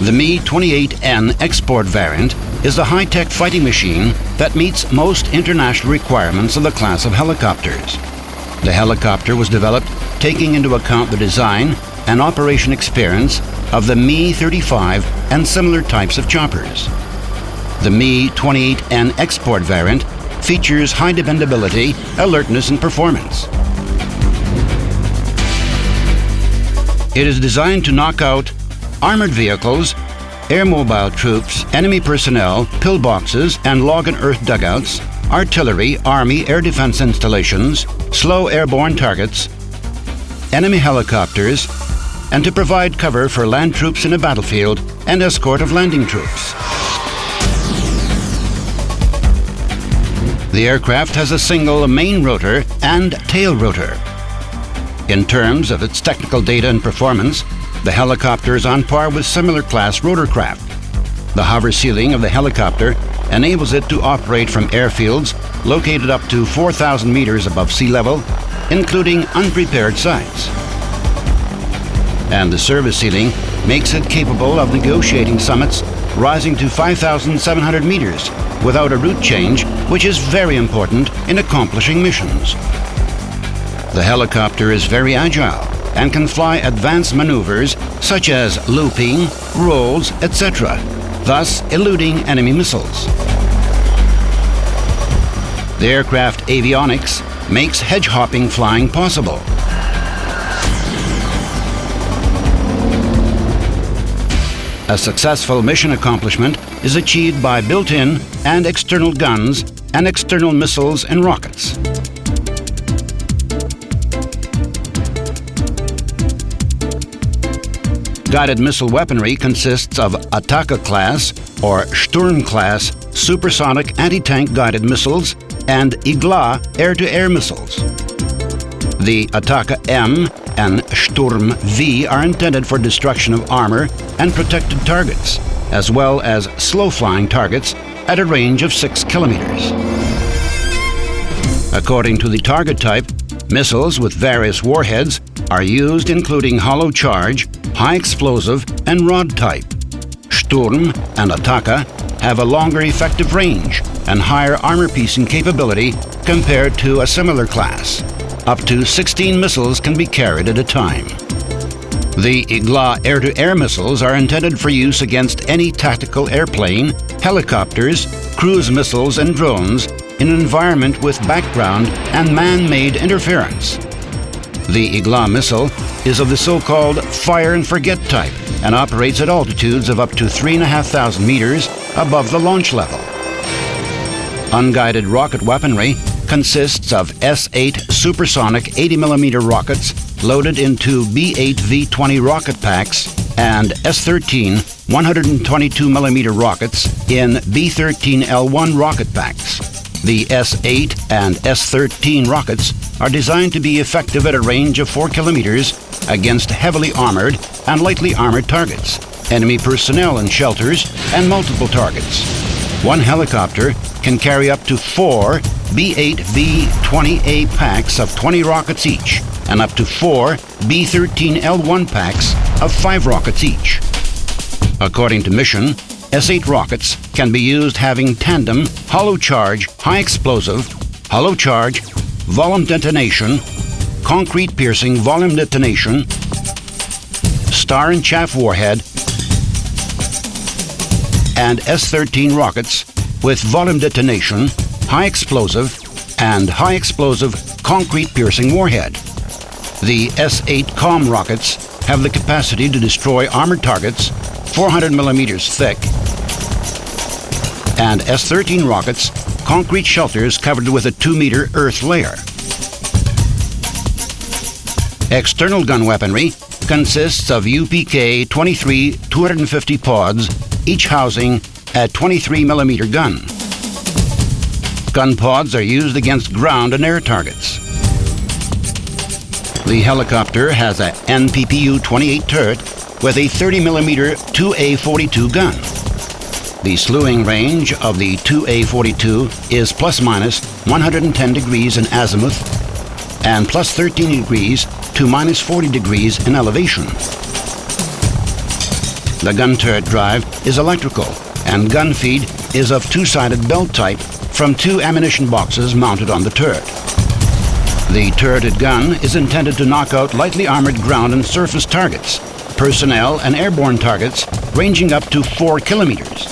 The Mi-28N export variant is a high-tech fighting machine that meets most international requirements of the class of helicopters. The helicopter was developed taking into account the design and operation experience of the Mi-35 and similar types of choppers. The Mi-28N export variant features high dependability, alertness, and performance. It is designed to knock out armored vehicles, air-mobile troops, enemy personnel, pillboxes, and log and earth dugouts, artillery, army, air defense installations, slow airborne targets, enemy helicopters, and to provide cover for land troops in a battlefield and escort of landing troops. The aircraft has a single main rotor and tail rotor. In terms of its technical data and performance, the helicopter is on par with similar class rotorcraft. The hover ceiling of the helicopter enables it to operate from airfields located up to 4,000 meters above sea level, including unprepared sites. And the service ceiling makes it capable of negotiating summits rising to 5,700 meters without a route change, which is very important in accomplishing missions. The helicopter is very agile and can fly advanced maneuvers such as looping, rolls, etc., thus eluding enemy missiles. The aircraft avionics makes hedge-hopping flying possible. A successful mission accomplishment is achieved by built-in and external guns and external missiles and rockets. Guided missile weaponry consists of Attacker-class or Sturm-class supersonic anti-tank guided missiles and Igla air-to-air missiles. The Attacker-M and Sturm-V are intended for destruction of armor and protected targets, as well as slow-flying targets at a range of 6 kilometers. According to the target type, missiles with various warheads are used, including hollow charge, high explosive, and rod type. Sturm and Attacker have a longer effective range and higher armor-piercing capability compared to a similar class. Up to 16 missiles can be carried at a time. The Igla air-to-air missiles are intended for use against any tactical airplane, helicopters, cruise missiles, and drones in an environment with background and man-made interference. The Igla missile is of the so-called fire and forget type and operates at altitudes of up to 3,500 meters above the launch level. Unguided rocket weaponry consists of S-8 supersonic 80mm rockets loaded into B-8 V-20 rocket packs and S-13 122mm rockets in B-13L1 rocket packs. The S-8 and S-13 rockets are designed to be effective at a range of 4 kilometers against heavily armored and lightly armored targets, enemy personnel and shelters, and multiple targets. One helicopter can carry up to 4 B-8 V-20A packs of 20 rockets each, and up to 4 B-13L1 packs of 5 rockets each. According to mission, S-8 rockets can be used having tandem, hollow charge, high explosive, hollow charge, volume detonation, concrete piercing volume detonation, star and chaff warhead, and S-13 rockets with volume detonation, high explosive, and high explosive concrete piercing warhead. The S-8 COM rockets have the capacity to destroy armored targets 400 millimeters thick, and S-13 rockets concrete shelters covered with a 2-meter earth layer. External gun weaponry consists of UPK-23 250 pods, each housing a 23mm gun. Gun pods are used against ground and air targets. The helicopter has a NPPU-28 turret with a 30mm 2A42 gun. The slewing range of the 2A42 is plus minus 110 degrees in azimuth and plus 13 degrees to minus 40 degrees in elevation. The gun turret drive is electrical, and gun feed is of two-sided belt type from two ammunition boxes mounted on the turret. The turreted gun is intended to knock out lightly armored ground and surface targets, personnel and airborne targets ranging up to 4 kilometers.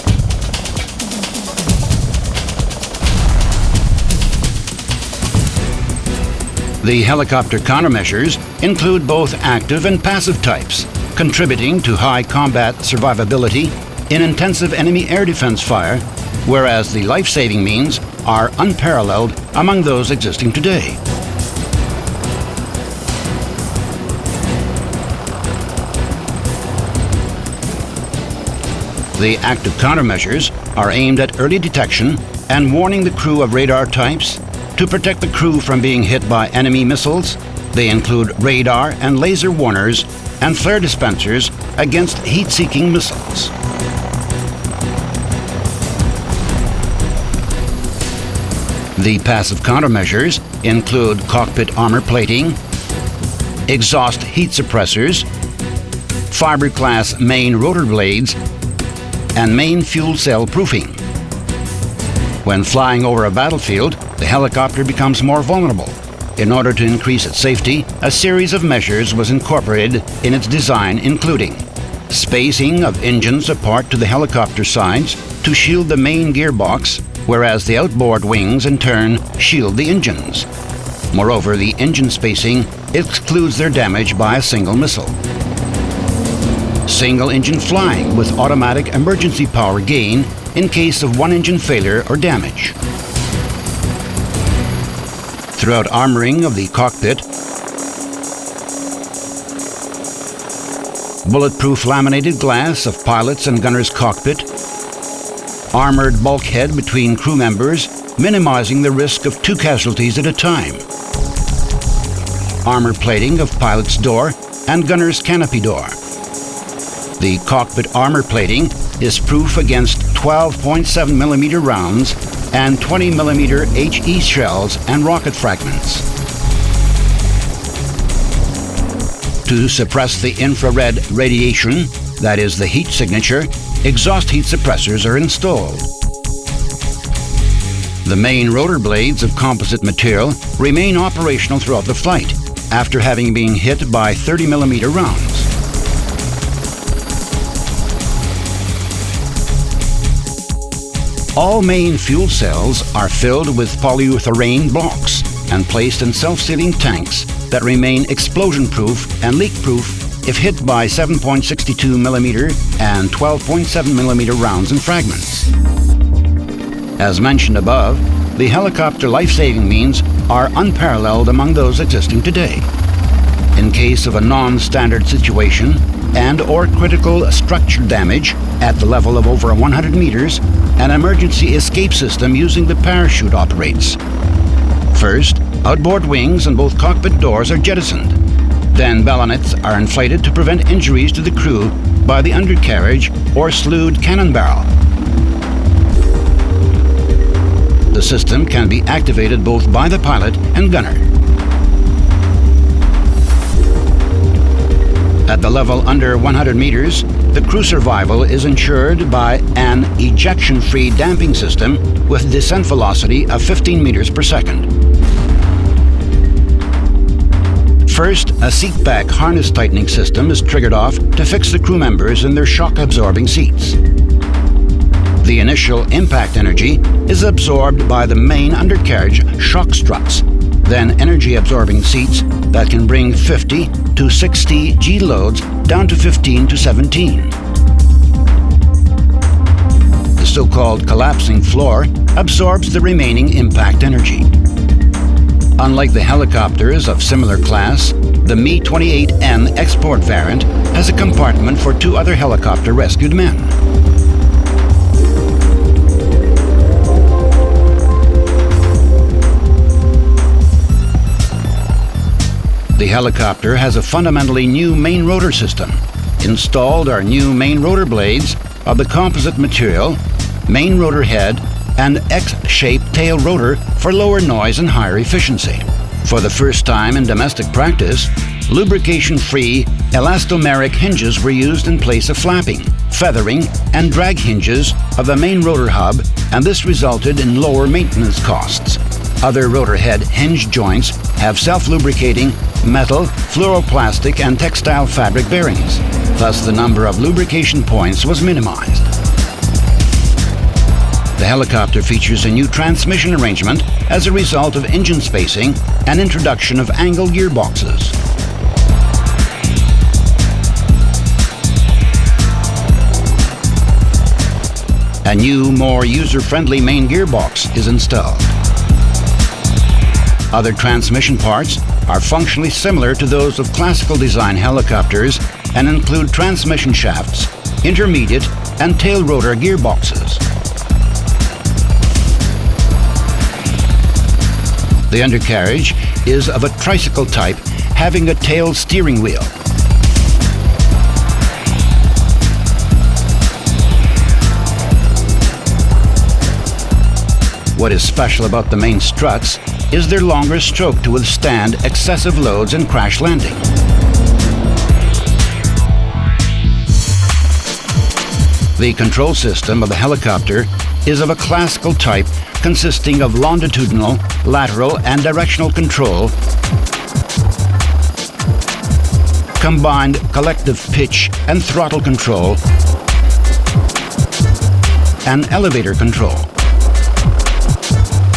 The helicopter countermeasures include both active and passive types, contributing to high combat survivability in intensive enemy air defense fire, whereas the life-saving means are unparalleled among those existing today. The active countermeasures are aimed at early detection and warning the crew of radar types. To protect the crew from being hit by enemy missiles, they include radar and laser warners and flare dispensers against heat-seeking missiles. The passive countermeasures include cockpit armor plating, exhaust heat suppressors, fiberglass main rotor blades, and main fuel cell proofing. When flying over a battlefield, the helicopter becomes more vulnerable. In order to increase its safety, a series of measures was incorporated in its design, including spacing of engines apart to the helicopter sides to shield the main gearbox, whereas the outboard wings in turn shield the engines. Moreover, the engine spacing excludes their damage by a single missile. Single engine flying with automatic emergency power gain in case of one engine failure or damage. Throughout armoring of the cockpit, bulletproof laminated glass of pilot's and gunner's cockpit, armored bulkhead between crew members, minimizing the risk of 2 casualties at a time, armor plating of pilot's door and gunner's canopy door. The cockpit armor plating is proof against 12.7 millimeter rounds and 20 millimeter HE shells and rocket fragments. To suppress the infrared radiation, that is the heat signature, exhaust heat suppressors are installed. The main rotor blades of composite material remain operational throughout the flight after having been hit by 30 millimeter rounds. All main fuel cells are filled with polyurethane blocks and placed in self-sealing tanks that remain explosion-proof and leak-proof if hit by 7.62 millimeter and 12.7 millimeter rounds and fragments. As mentioned above, the helicopter life-saving means are unparalleled among those existing today. In case of a non-standard situation and/or critical structure damage at the level of over 100 meters, an emergency escape system using the parachute operates. First, outboard wings and both cockpit doors are jettisoned. Then ballonets are inflated to prevent injuries to the crew by the undercarriage or slewed cannon barrel. The system can be activated both by the pilot and gunner. At the level under 100 meters, the crew survival is ensured by an ejection-free damping system with descent velocity of 15 meters per second. First, a seatback harness tightening system is triggered off to fix the crew members in their shock-absorbing seats. The initial impact energy is absorbed by the main undercarriage shock struts, then energy-absorbing seats that can bring 50 to 60 G loads down to 15 to 17. The so-called collapsing floor absorbs the remaining impact energy. Unlike the helicopters of similar class, the Mi-28N export variant has a compartment for 2 other helicopter rescued men. The helicopter has a fundamentally new main rotor system. Installed are new main rotor blades of the composite material, main rotor head, and X-shaped tail rotor for lower noise and higher efficiency. For the first time in domestic practice, lubrication-free elastomeric hinges were used in place of flapping, feathering, and drag hinges of the main rotor hub, and this resulted in lower maintenance costs. Other rotor head hinge joints have self-lubricating metal, fluoroplastic, and textile fabric bearings. Thus, the number of lubrication points was minimized. The helicopter features a new transmission arrangement as a result of engine spacing and introduction of angle gearboxes. A new, more user-friendly main gearbox is installed. Other transmission parts are functionally similar to those of classical design helicopters and include transmission shafts, intermediate, and tail rotor gearboxes. The undercarriage is of a tricycle type, having a tail steering wheel. What is special about the main struts is their longer stroke to withstand excessive loads and crash landing. The control system of the helicopter is of a classical type consisting of longitudinal, lateral, and directional control, combined collective pitch and throttle control, and elevator control.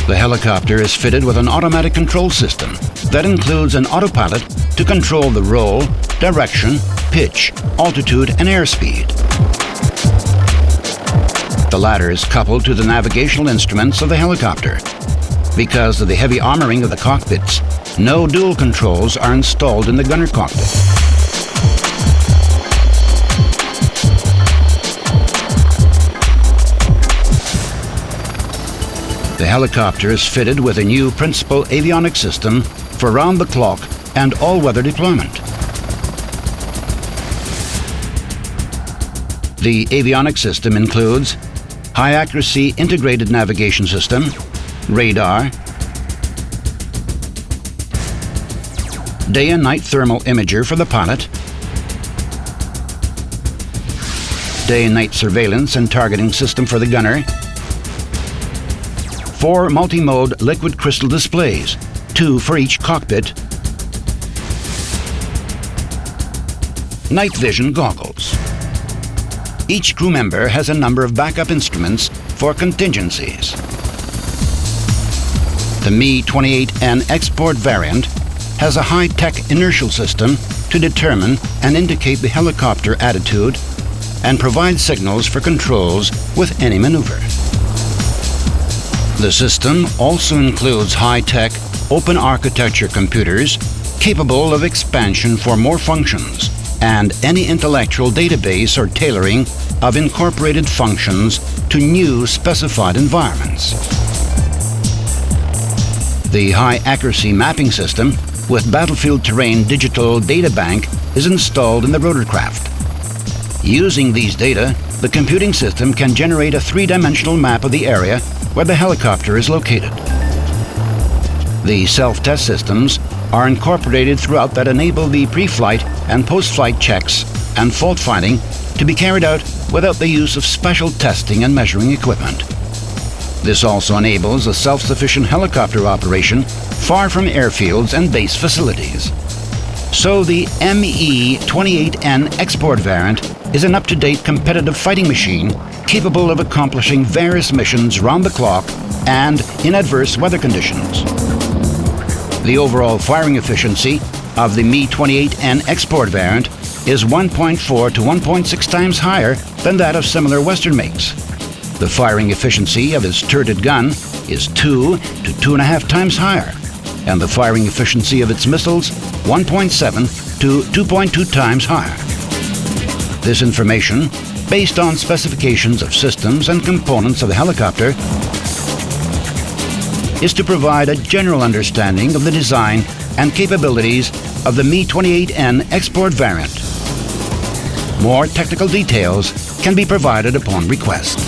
The helicopter is fitted with an automatic control system that includes an autopilot to control the roll, direction, pitch, altitude, and airspeed. The latter is coupled to the navigational instruments of the helicopter. Because of the heavy armoring of the cockpits, no dual controls are installed in the gunner cockpit. The helicopter is fitted with a new principal avionics system for round-the-clock and all-weather deployment. The avionics system includes high-accuracy integrated navigation system, radar, day and night thermal imager for the pilot, day and night surveillance and targeting system for the gunner, 4 multi-mode liquid crystal displays, 2 for each cockpit, night vision goggles. Each crew member has a number of backup instruments for contingencies. The Mi-28N export variant has a high-tech inertial system to determine and indicate the helicopter attitude and provide signals for controls with any maneuver. The system also includes high-tech, open architecture computers capable of expansion for more functions and any intellectual database or tailoring of incorporated functions to new specified environments. The high-accuracy mapping system with battlefield terrain digital data bank is installed in the rotorcraft. Using these data, the computing system can generate a three-dimensional map of the area where the helicopter is located. The self-test systems are incorporated throughout that enable the pre-flight and post-flight checks and fault finding to be carried out without the use of special testing and measuring equipment. This also enables a self-sufficient helicopter operation far from airfields and base facilities. So the Mi-28N export variant is an up-to-date competitive fighting machine capable of accomplishing various missions round the clock and in adverse weather conditions. The overall firing efficiency of the Mi-28N export variant is 1.4 to 1.6 times higher than that of similar Western makes. The firing efficiency of its turreted gun is 2 to 2.5 times higher, and the firing efficiency of its missiles 1.7 to 2.2 times higher. This information, based on specifications of systems and components of the helicopter, is to provide a general understanding of the design and capabilities of the Mi-28N export variant. More technical details can be provided upon request.